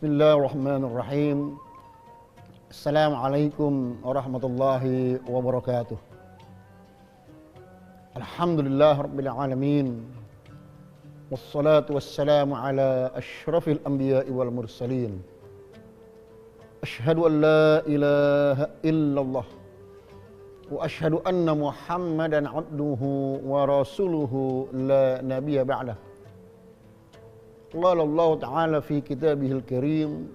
Bismillahirrahmanirrahim. Assalamualaikum warahmatullahi wabarakatuh. Alhamdulillah rabbil alamin. Wassalatu wassalamu ala asyrafil anbiya'i wal mursalin. Asyhadu an la ilaha illallah wa asyhadu anna Muhammadan abduhu wa rasuluhu la nabiyya ba'dah. Qala Allah Ta'ala fi kitabihil karim.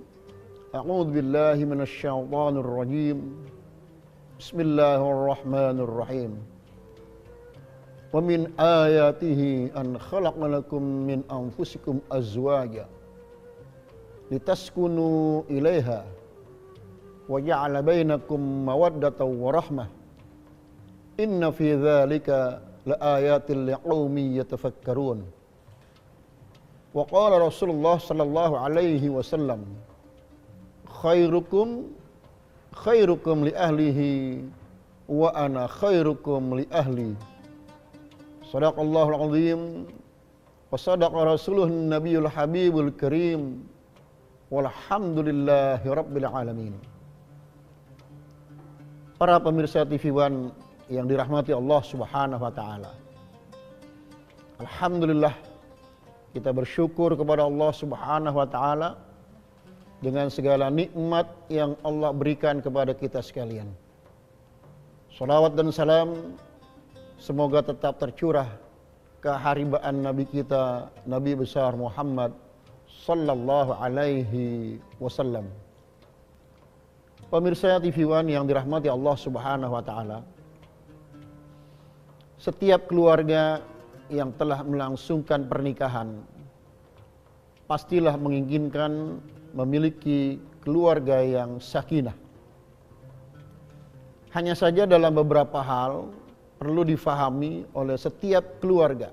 A'udzu billahi minasy syaithanir rajim. Bismillahirrahmanirrahim. Wa min ayatihi an khalaqa lakum min anfusikum azwaja litaskunu ilaiha wa ja'ala bainakum mawaddatan wa rahmah. Inna fi dzalika laayatin liqaumin yatafakkarun. Wa qala Rasulullah sallallahu alaihi wasallam, khairukum li ahlihi wa ana khairukum li ahli. Shadaqallahul azim wa sadaqa rasuluhun nabiyul habibul karim. Walhamdulillahi rabbil alamin. Para pemirsa TV One yang dirahmati Allah Subhanahu wa taala. Alhamdulillah, kita bersyukur kepada Allah Subhanahu wa taala dengan segala nikmat yang Allah berikan kepada kita sekalian. Salawat dan salam semoga tetap tercurah ke haribaan Nabi kita, Nabi besar Muhammad sallallahu alaihi wasallam. Pemirsa TV One yang dirahmati Allah Subhanahu wa taala. Setiap keluarga yang telah melangsungkan pernikahan pastilah menginginkan memiliki keluarga yang sakinah. Hanya saja dalam beberapa hal perlu difahami oleh setiap keluarga.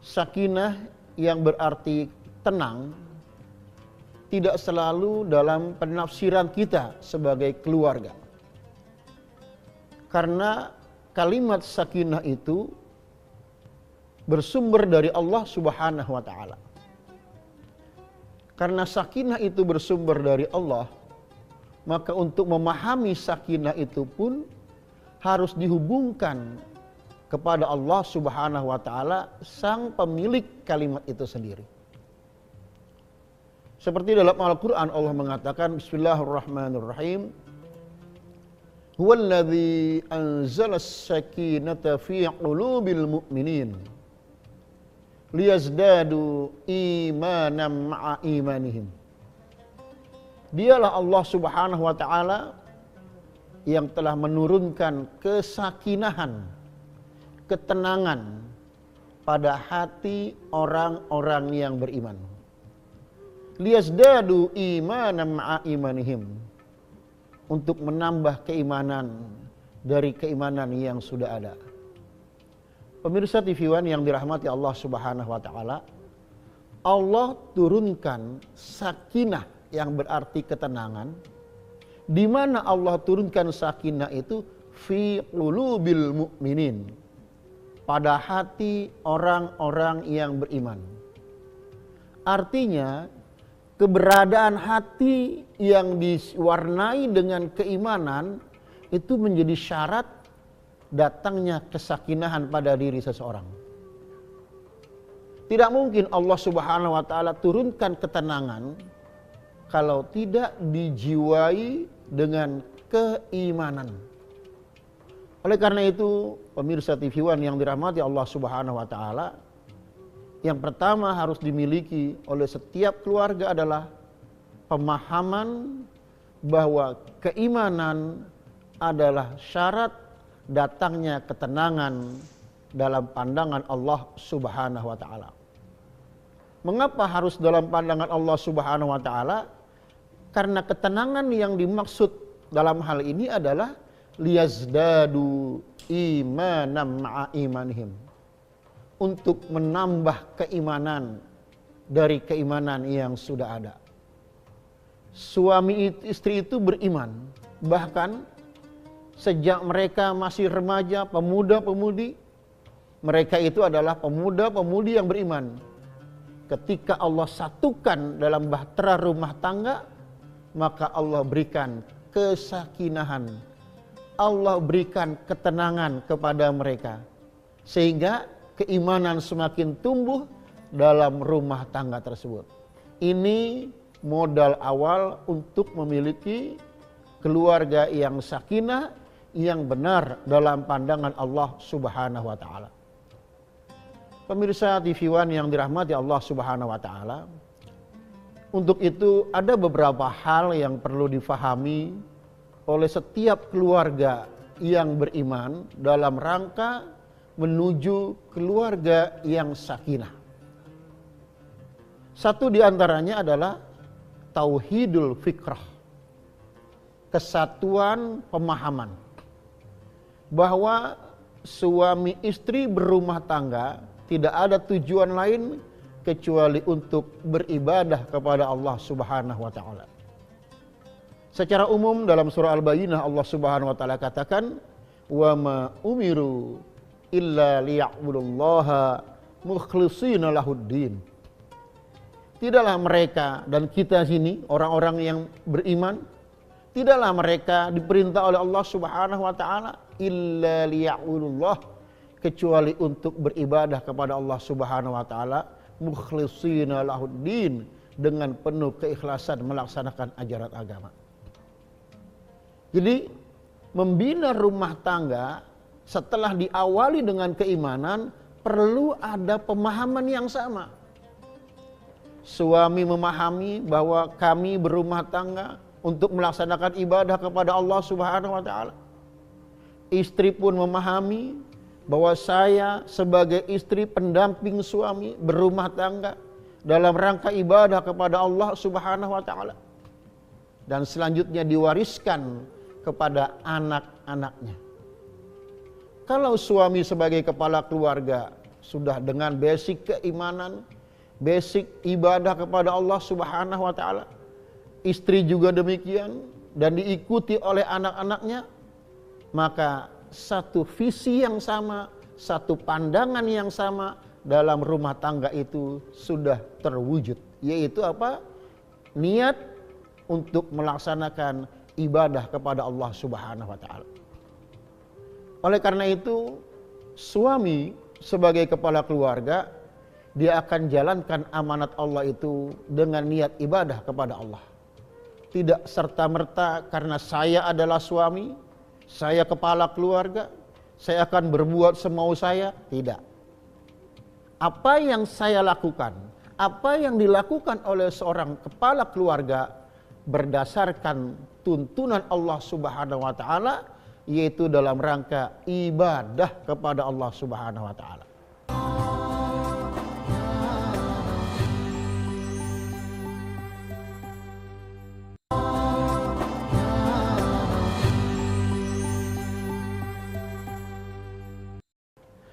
Sakinah yang berarti tenang tidak selalu dalam penafsiran kita sebagai keluarga. Karena kalimat sakinah itu bersumber dari Allah Subhanahu wa taala. Karena sakinah itu bersumber dari Allah, maka untuk memahami sakinah itu pun harus dihubungkan kepada Allah Subhanahu wa taala, sang pemilik kalimat itu sendiri. Seperti dalam Al-Qur'an Allah mengatakan, Bismillahirrahmanirrahim. Huwallazi anzalas sakinata fi qulubil mu'minin liyazdadu imanan ma'a imanihim. Dialah Allah Subhanahu wa taala yang telah menurunkan kesakinahan, ketenangan pada hati orang-orang yang beriman. Liyazdadu imanan ma'a imanihim, untuk menambah keimanan dari keimanan yang sudah ada. Pemirsa TV One yang dirahmati Allah Subhanahu wa taala, Allah turunkan sakinah yang berarti ketenangan. Di mana Allah turunkan sakinah itu? Fi qulubil mu'minin, pada hati orang-orang yang beriman. Artinya, keberadaan hati yang diwarnai dengan keimanan itu menjadi syarat datangnya kesakinahan pada diri seseorang. Tidak mungkin Allah Subhanahu wa taala turunkan ketenangan kalau tidak dijiwai dengan keimanan. Oleh karena itu, pemirsa TV One yang dirahmati Allah Subhanahu wa taala, yang pertama harus dimiliki oleh setiap keluarga adalah pemahaman bahwa keimanan adalah syarat datangnya ketenangan dalam pandangan Allah Subhanahu wa taala. Mengapa harus dalam pandangan Allah Subhanahu wa taala? Karena ketenangan yang dimaksud dalam hal ini adalah liyazdadu imanan ma'a imanihim, untuk menambah keimanan dari keimanan yang sudah ada. Suami istri itu beriman, bahkan sejak mereka masih remaja, pemuda-pemudi, mereka itu adalah pemuda-pemudi yang beriman, ketika Allah satukan dalam bahtera rumah tangga, maka Allah berikan kesakinahan, Allah berikan ketenangan kepada mereka, sehingga keimanan semakin tumbuh dalam rumah tangga tersebut. Ini modal awal untuk memiliki keluarga yang sakinah, yang benar dalam pandangan Allah Subhanahu wa taala. Pemirsa TV One yang dirahmati Allah Subhanahu wa taala, untuk itu ada beberapa hal yang perlu difahami oleh setiap keluarga yang beriman dalam rangka menuju keluarga yang sakinah. Satu di antaranya adalah tauhidul fikrah, kesatuan pemahaman, bahwa suami istri berumah tangga tidak ada tujuan lain kecuali untuk beribadah kepada Allah Subhanahu wa taala. Secara umum dalam surah Al-Bayyinah Allah Subhanahu wa taala katakan, "Wa ma umiru illa liya'budullaha mukhlishina lahuddin." Tidaklah mereka, dan kita sini orang-orang yang beriman, tidaklah mereka diperintah oleh Allah Subhanahu wa taala illa liya'budullah, kecuali untuk beribadah kepada Allah Subhanahu wa taala mukhlishina lahuddin, dengan penuh keikhlasan melaksanakan ajaran agama. Jadi membina rumah tangga setelah diawali dengan keimanan perlu ada pemahaman yang sama. Suami memahami bahwa kami berumah tangga untuk melaksanakan ibadah kepada Allah Subhanahu wa taala. Istri pun memahami bahwa saya sebagai istri pendamping suami berumah tangga dalam rangka ibadah kepada Allah Subhanahu wa taala. Dan selanjutnya diwariskan kepada anak-anaknya. Kalau suami sebagai kepala keluarga sudah dengan basic keimanan, basic ibadah kepada Allah Subhanahu wa taala, istri juga demikian dan diikuti oleh anak-anaknya, maka satu visi yang sama, satu pandangan yang sama dalam rumah tangga itu sudah terwujud, yaitu apa? Niat untuk melaksanakan ibadah kepada Allah Subhanahu wa taala. Oleh karena itu, suami sebagai kepala keluarga, dia akan jalankan amanat Allah itu dengan niat ibadah kepada Allah. Tidak serta-merta karena saya adalah suami, saya kepala keluarga, saya akan berbuat semau saya. Tidak. Apa yang saya lakukan, apa yang dilakukan oleh seorang kepala keluarga berdasarkan tuntunan Allah Subhanahu wa taala, yaitu dalam rangka ibadah kepada Allah Subhanahu wa taala.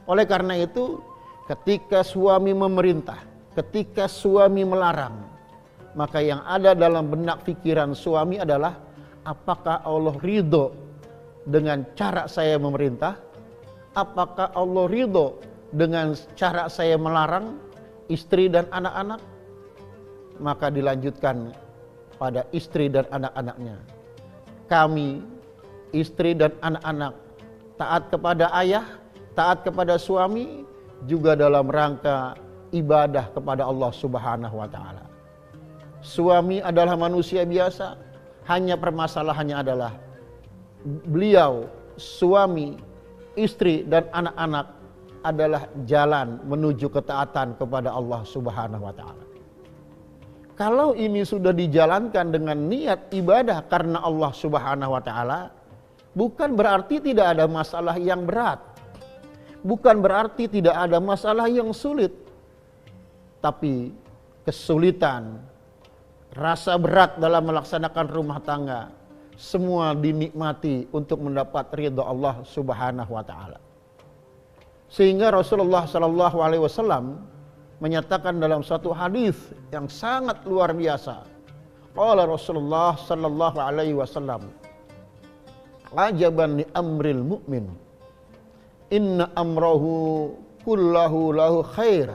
Oleh karena itu, ketika suami memerintah, ketika suami melarang, maka yang ada dalam benak pikiran suami adalah, apakah Allah ridho dengan cara saya memerintah? Apakah Allah ridho dengan cara saya melarang istri dan anak-anak? Maka dilanjutkan pada istri dan anak-anaknya. Kami, istri dan anak-anak, taat kepada ayah, taat kepada suami, juga dalam rangka ibadah kepada Allah Subhanahu wa taala. Suami adalah manusia biasa, hanya permasalahannya adalah beliau, suami, istri dan anak-anak adalah jalan menuju ketaatan kepada Allah Subhanahu wa taala. Kalau ini sudah dijalankan dengan niat ibadah karena Allah Subhanahu wa taala, bukan berarti tidak ada masalah yang berat. Bukan berarti tidak ada masalah yang sulit. Tapi kesulitan, rasa berat dalam melaksanakan rumah tangga, semua dinikmati untuk mendapat ridha Allah Subhanahu wa taala. Sehingga Rasulullah sallallahu alaihi wasallam menyatakan dalam satu hadis yang sangat luar biasa. Qala Rasulullah sallallahu alaihi wasallam, "Ajaban li amril mu'min. Inna amrahu kullahu lahu khair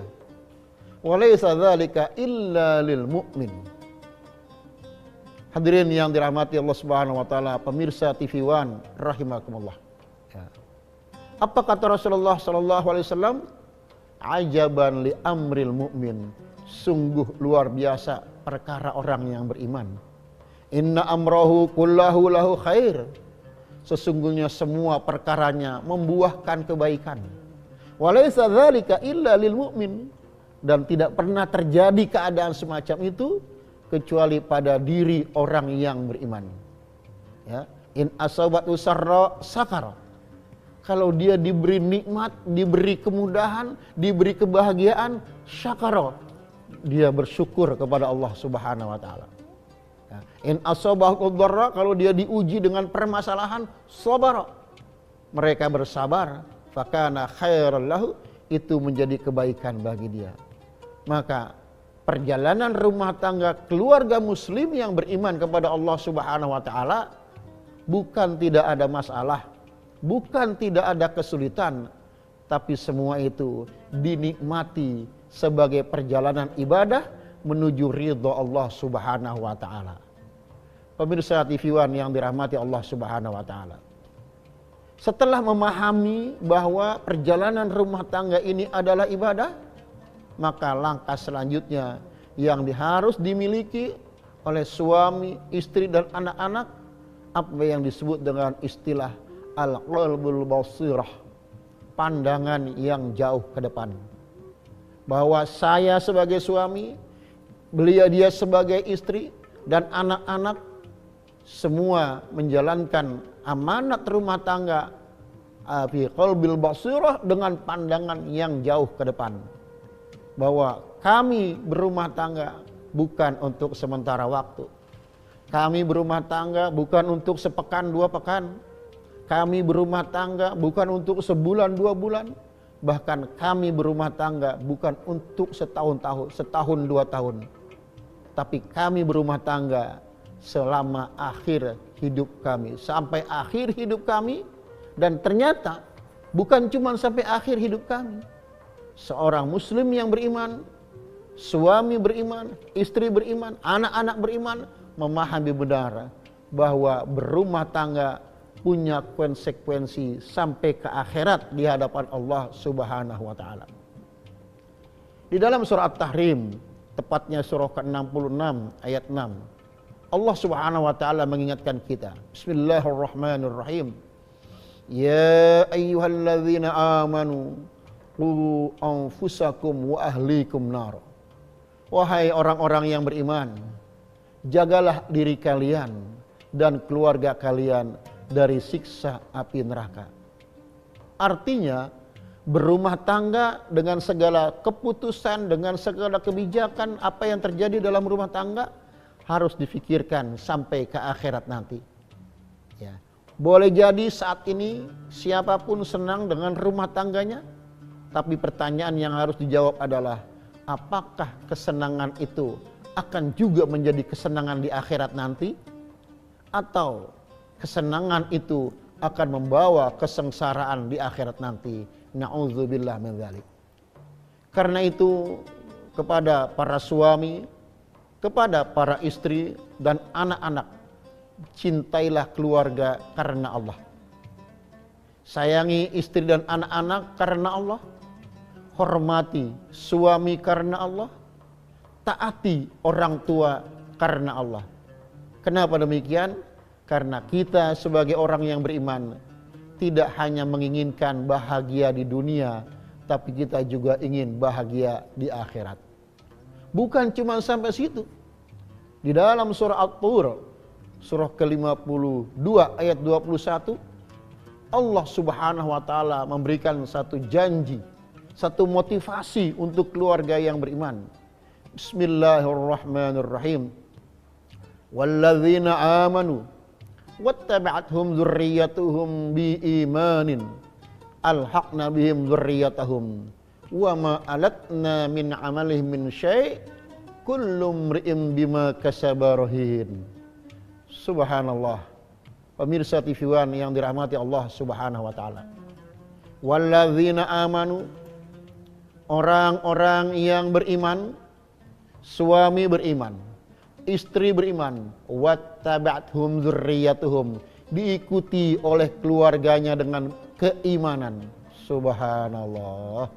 Walaysa dzalika illa lil mu'min. Hadirin yang dirahmati Allah Subhanahu wa taala, pemirsa TV One rahimakumullah. Ya. Apa kata Rasulullah sallallahu alaihi wasallam? Ajaban li amril mu'min. Sungguh luar biasa perkara orang yang beriman. Inna amrahu kullahu lahu khair. Sesungguhnya semua perkaranya membuahkan kebaikan. Walaysa dzalika illa lil mu'min. Dan tidak pernah terjadi keadaan semacam itu kecuali pada diri orang yang beriman. Ya, in asabatu sarra sakara. Kalau dia diberi nikmat, diberi kemudahan, diberi kebahagiaan, syakara. Dia bersyukur kepada Allah Subhanahu wa taala. Ya, in asabahu dharra, kalau dia diuji dengan permasalahan, sabara. Mereka bersabar, fakana khairan lahu, itu menjadi kebaikan bagi dia. Maka perjalanan rumah tangga keluarga muslim yang beriman kepada Allah Subhanahu wa taala bukan tidak ada masalah, bukan tidak ada kesulitan, tapi semua itu dinikmati sebagai perjalanan ibadah menuju ridha Allah Subhanahu wa taala. Pemirsa TV One yang dirahmati Allah Subhanahu wa taala. Setelah memahami bahwa perjalanan rumah tangga ini adalah ibadah, maka langkah selanjutnya yang harus dimiliki oleh suami, istri dan anak-anak, apa yang disebut dengan istilah al-qalbul basirah, pandangan yang jauh ke depan. Bahwa saya sebagai suami, dia sebagai istri, dan anak-anak semua menjalankan amanat rumah tangga fi qalbil basirah dengan pandangan yang jauh ke depan. Bahwa kami berumah tangga bukan untuk sementara waktu. Kami berumah tangga bukan untuk sepekan dua pekan. Kami berumah tangga bukan untuk sebulan dua bulan. Bahkan kami berumah tangga bukan untuk setahun dua tahun. Tapi kami berumah tangga selama akhir hidup kami. Sampai akhir hidup kami. Dan ternyata bukan cuma sampai akhir hidup kami. Seorang muslim yang beriman, suami beriman, istri beriman, anak-anak beriman, memahami benar bahwa berumah tangga punya konsekuensi sampai ke akhirat di hadapan Allah Subhanahu wa taala. Di dalam surah At-Tahrim, tepatnya surah ke-66 ayat 6, Allah Subhanahu wa taala mengingatkan kita. Bismillahirrahmanirrahim. Ya ayyuhalladzina amanu qu anfusakum wa ahlikum nar. Wahai orang-orang yang beriman, jagalah diri kalian dan keluarga kalian dari siksa api neraka. Artinya, berumah tangga dengan segala keputusan, dengan segala kebijakan apa yang terjadi dalam rumah tangga harus difikirkan sampai ke akhirat nanti. Ya. Boleh jadi saat ini siapapun senang dengan rumah tangganya, tapi pertanyaan yang harus dijawab adalah, apakah kesenangan itu akan juga menjadi kesenangan di akhirat nanti? Atau kesenangan itu akan membawa kesengsaraan di akhirat nanti? Na'udzubillah min dzalik. Karena itu, kepada para suami, kepada para istri dan anak-anak, cintailah keluarga karena Allah. Sayangi istri dan anak-anak karena Allah. Hormati suami karena Allah. Taati orang tua karena Allah. Kenapa demikian? Karena kita sebagai orang yang beriman tidak hanya menginginkan bahagia di dunia, tapi kita juga ingin bahagia di akhirat. Bukan cuma sampai situ. Di dalam surah At-Tur, surah ke-52 ayat 21, Allah Subhanahu wa taala memberikan satu janji, satu motivasi untuk keluarga yang beriman. Bismillahirrahmanirrahim. Walladzina amanu wattaba'athum dzurriyyatuhum biimanin alhaqna bihim dzurriyyatahum wa ma alatna min amalihim min syai' kullu imri'in bima kasaba rahin. Subhanallah. Pemirsa TV One yang dirahmati Allah Subhanahu wa taala. Walladzina amanu, orang-orang yang beriman, suami beriman, istri beriman, wattaba'thum dzurriyyatuhum, diikuti oleh keluarganya dengan keimanan. Subhanallah.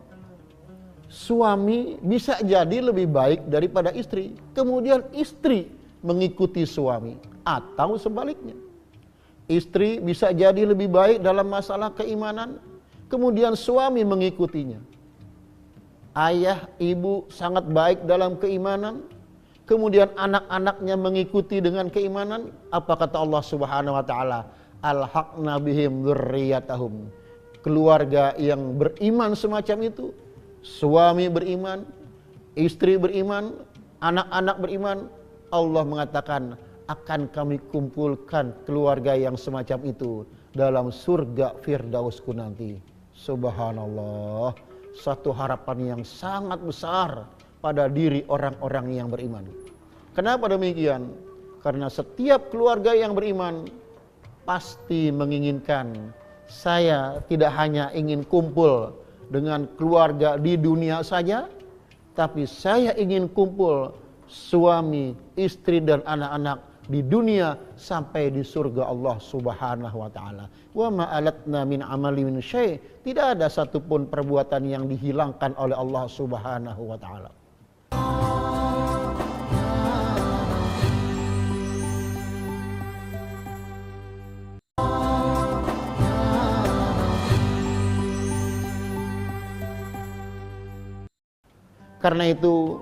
Suami bisa jadi lebih baik daripada istri, kemudian istri mengikuti suami, atau sebaliknya. Istri bisa jadi lebih baik dalam masalah keimanan, kemudian suami mengikutinya. Ayah, ibu sangat baik dalam keimanan, kemudian anak-anaknya mengikuti dengan keimanan. Apa kata Allah Subhanahu wa taala? Alhaqna bihim dzurriyyatahum. Keluarga yang beriman semacam itu, suami beriman, istri beriman, anak-anak beriman, Allah mengatakan akan kami kumpulkan keluarga yang semacam itu dalam surga Firdausku nanti. Subhanallah, satu harapan yang sangat besar pada diri orang-orang yang beriman. Kenapa demikian? Karena setiap keluarga yang beriman pasti menginginkan, saya tidak hanya ingin kumpul dengan keluarga di dunia saja, tapi saya ingin kumpul suami, istri dan anak-anak di dunia sampai di surga Allah Subhanahu wa taala. Wa ma alatna min amali min syai', tidak ada satupun perbuatan yang dihilangkan oleh Allah Subhanahu wa taala. Karena itu,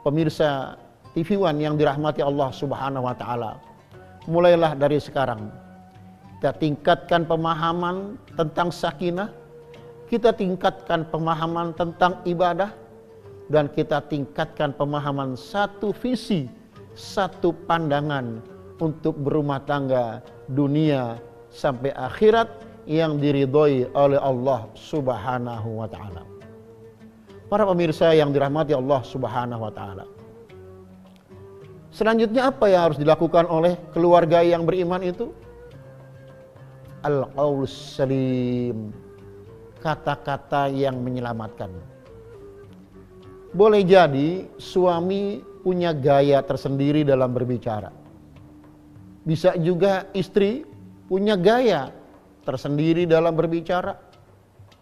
pemirsa TV One yang dirahmati Allah Subhanahu wa taala, mulailah dari sekarang kita tingkatkan pemahaman tentang sakinah, kita tingkatkan pemahaman tentang ibadah, dan kita tingkatkan pemahaman satu visi, satu pandangan untuk berumah tangga dunia sampai akhirat yang diridhoi oleh Allah Subhanahu wa taala. Para pemirsa yang dirahmati Allah Subhanahu wa taala, selanjutnya apa yang harus dilakukan oleh keluarga yang beriman itu? Al-qaulus salim, kata-kata yang menyelamatkan. Boleh jadi suami punya gaya tersendiri dalam berbicara. Bisa juga istri punya gaya tersendiri dalam berbicara.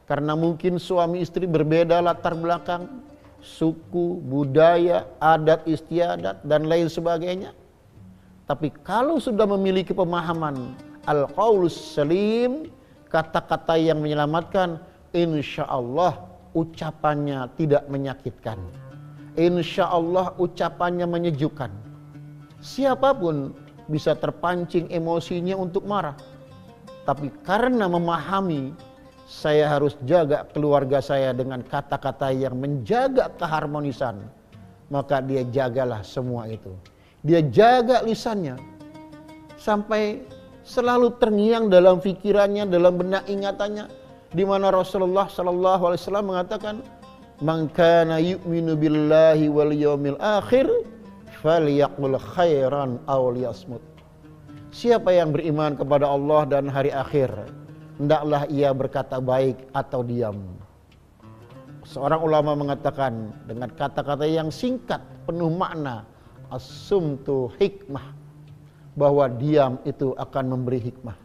Karena mungkin suami istri berbeda latar belakang, suku, budaya, adat istiadat, dan lain sebagainya. Tapi kalau sudah memiliki pemahaman al-qaulus salim, kata-kata yang menyelamatkan, insya Allah ucapannya tidak menyakitkan. Insya Allah ucapannya menyejukkan. Siapapun bisa terpancing emosinya untuk marah. Tapi karena memahami, saya harus jaga keluarga saya dengan kata-kata yang menjaga keharmonisan, maka dia jagalah semua itu. Dia jaga lisannya sampai selalu terngiang dalam pikirannya, dalam benak ingatannya, di mana Rasulullah sallallahu alaihi wasallam mengatakan, "Man kana yu'minu billahi wal yaumil akhir falyaqul khairan aw liyasmut." Siapa yang beriman kepada Allah dan hari akhir, hendaklah ia berkata baik atau diam. Seorang ulama mengatakan dengan kata-kata yang singkat penuh makna, as-sumtu hikmah, bahwa diam itu akan memberi hikmah.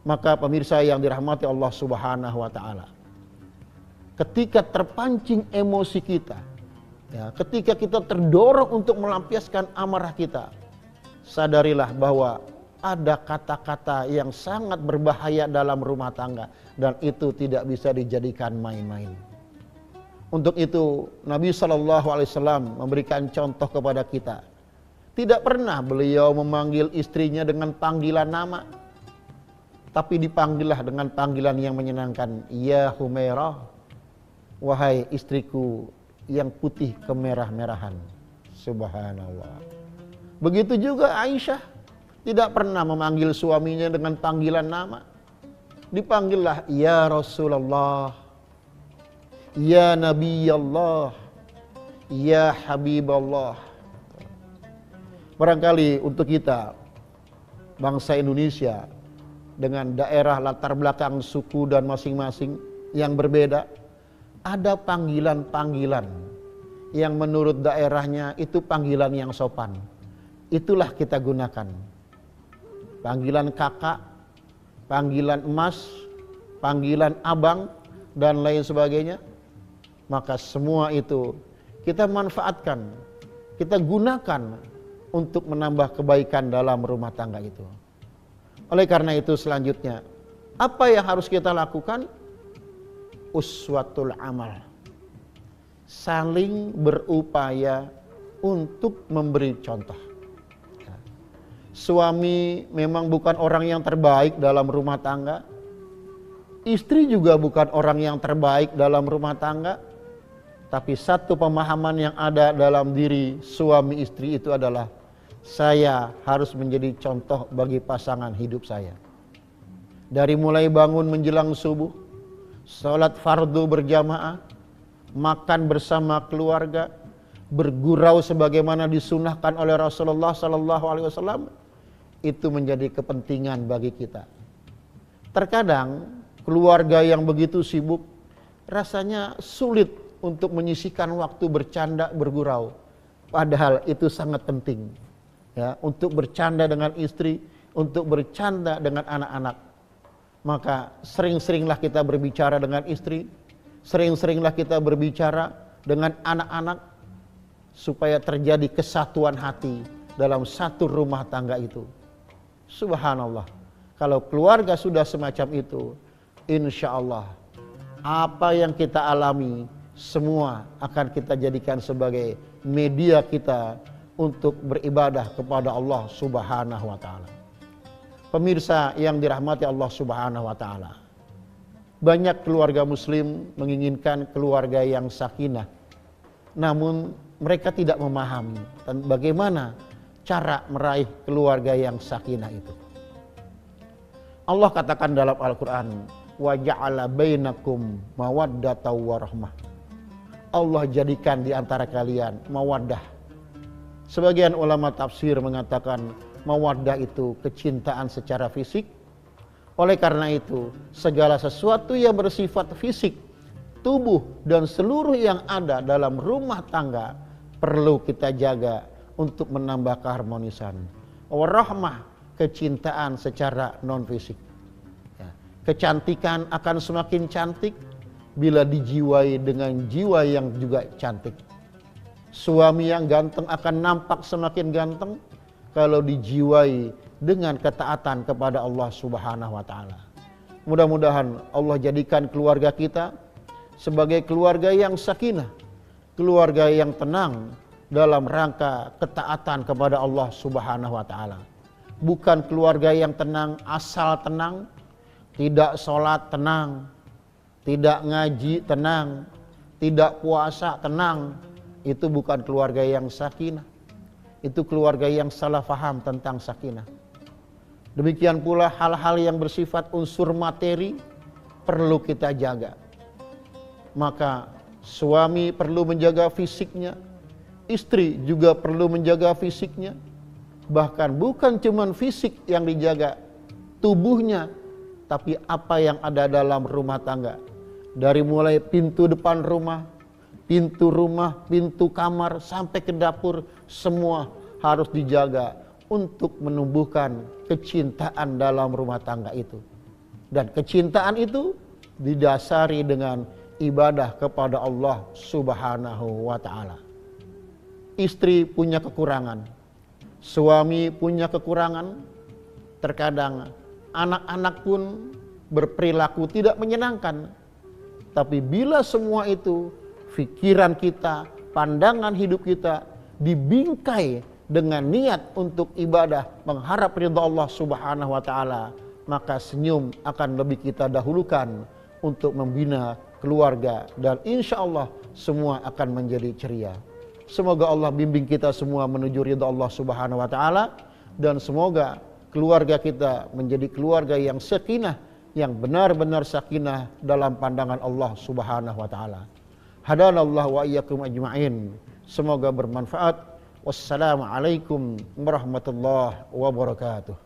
Maka pemirsa yang dirahmati Allah Subhanahu wa taala, ketika terpancing emosi kita, ya, ketika kita terdorong untuk melampiaskan amarah kita, sadarilah bahwa ada kata-kata yang sangat berbahaya dalam rumah tangga, dan itu tidak bisa dijadikan main-main. Untuk itu Nabi SAW memberikan contoh kepada kita. Tidak pernah beliau memanggil istrinya dengan panggilan nama, tapi dipanggillah dengan panggilan yang menyenangkan. Ya Humairah, wahai istriku yang putih kemerah-merahan. Subhanallah. Begitu juga Aisyah, tidak pernah memanggil suaminya dengan panggilan nama. Dipanggillah ya Rasulullah, ya Nabi Allah, ya Habiballah. Barangkali untuk kita, bangsa Indonesia, dengan daerah latar belakang suku dan masing-masing yang berbeda, ada panggilan-panggilan yang menurut daerahnya itu panggilan yang sopan. Itulah kita gunakan. Panggilan kakak, panggilan emas, panggilan abang, dan lain sebagainya. Maka semua itu kita manfaatkan, kita gunakan untuk menambah kebaikan dalam rumah tangga itu. Oleh karena itu selanjutnya, apa yang harus kita lakukan? Uswatul amal. Saling berupaya untuk memberi contoh. Suami memang bukan orang yang terbaik dalam rumah tangga. Istri juga bukan orang yang terbaik dalam rumah tangga. Tapi satu pemahaman yang ada dalam diri suami istri itu adalah, saya harus menjadi contoh bagi pasangan hidup saya. Dari mulai bangun menjelang subuh, salat fardu berjamaah, makan bersama keluarga, bergurau sebagaimana disunahkan oleh Rasulullah SAW, itu menjadi kepentingan bagi kita. Terkadang keluarga yang begitu sibuk rasanya sulit untuk menyisihkan waktu bercanda, bergurau. Padahal itu sangat penting. Ya, untuk bercanda dengan istri, untuk bercanda dengan anak-anak. Maka sering-seringlah kita berbicara dengan istri, sering-seringlah kita berbicara dengan anak-anak, supaya terjadi kesatuan hati dalam satu rumah tangga itu. Subhanallah, kalau keluarga sudah semacam itu, insya Allah apa yang kita alami semua akan kita jadikan sebagai media kita untuk beribadah kepada Allah Subhanahu wa taala. Pemirsa yang dirahmati Allah Subhanahu wa taala, banyak keluarga muslim menginginkan keluarga yang sakinah. Namun mereka tidak memahami bagaimana cara meraih keluarga yang sakinah itu. Allah katakan dalam Al-Quran, wa ja'ala bainakum mawaddatan wa rahmah. Allah jadikan di antara kalian mawaddah. Sebagian ulama tafsir mengatakan mawaddah itu kecintaan secara fisik. Oleh karena itu, segala sesuatu yang bersifat fisik, tubuh dan seluruh yang ada dalam rumah tangga perlu kita jaga untuk menambah keharmonisan. Warahmah, kecintaan secara non fisik. Ya. Kecantikan akan semakin cantik bila dijiwai dengan jiwa yang juga cantik. Suami yang ganteng akan nampak semakin ganteng kalau dijiwai dengan ketaatan kepada Allah Subhanahu wa taala. Mudah-mudahan Allah jadikan keluarga kita sebagai keluarga yang sakinah, keluarga yang tenang dalam rangka ketaatan kepada Allah Subhanahu wa taala. Bukan keluarga yang tenang asal tenang, tidak sholat tenang, tidak ngaji tenang, tidak puasa tenang. Itu bukan keluarga yang sakinah. Itu keluarga yang salah faham tentang sakinah. Demikian pula hal-hal yang bersifat unsur materi perlu kita jaga. Maka suami perlu menjaga fisiknya, istri juga perlu menjaga fisiknya. Bahkan bukan cuma fisik yang dijaga, tubuhnya, tapi apa yang ada dalam rumah tangga. Dari mulai pintu depan rumah, pintu kamar, sampai ke dapur, semua harus dijaga untuk menumbuhkan kecintaan dalam rumah tangga itu. Dan kecintaan itu didasari dengan ibadah kepada Allah Subhanahu wa taala. Istri punya kekurangan, suami punya kekurangan, terkadang anak-anak pun berperilaku tidak menyenangkan. Tapi bila semua itu, pikiran kita, pandangan hidup kita dibingkai dengan niat untuk ibadah, mengharap ridha Allah Subhanahu wa taala, maka senyum akan lebih kita dahulukan untuk membina keluarga, dan insya Allah semua akan menjadi ceria. Semoga Allah bimbing kita semua menuju ridha Allah Subhanahu wa taala, dan semoga keluarga kita menjadi keluarga yang sakinah, yang benar-benar sakinah dalam pandangan Allah Subhanahu wa taala. Hadanallahu wa iyyakum ajma'in. Semoga bermanfaat. Wassalamualaikum warahmatullahi wabarakatuh.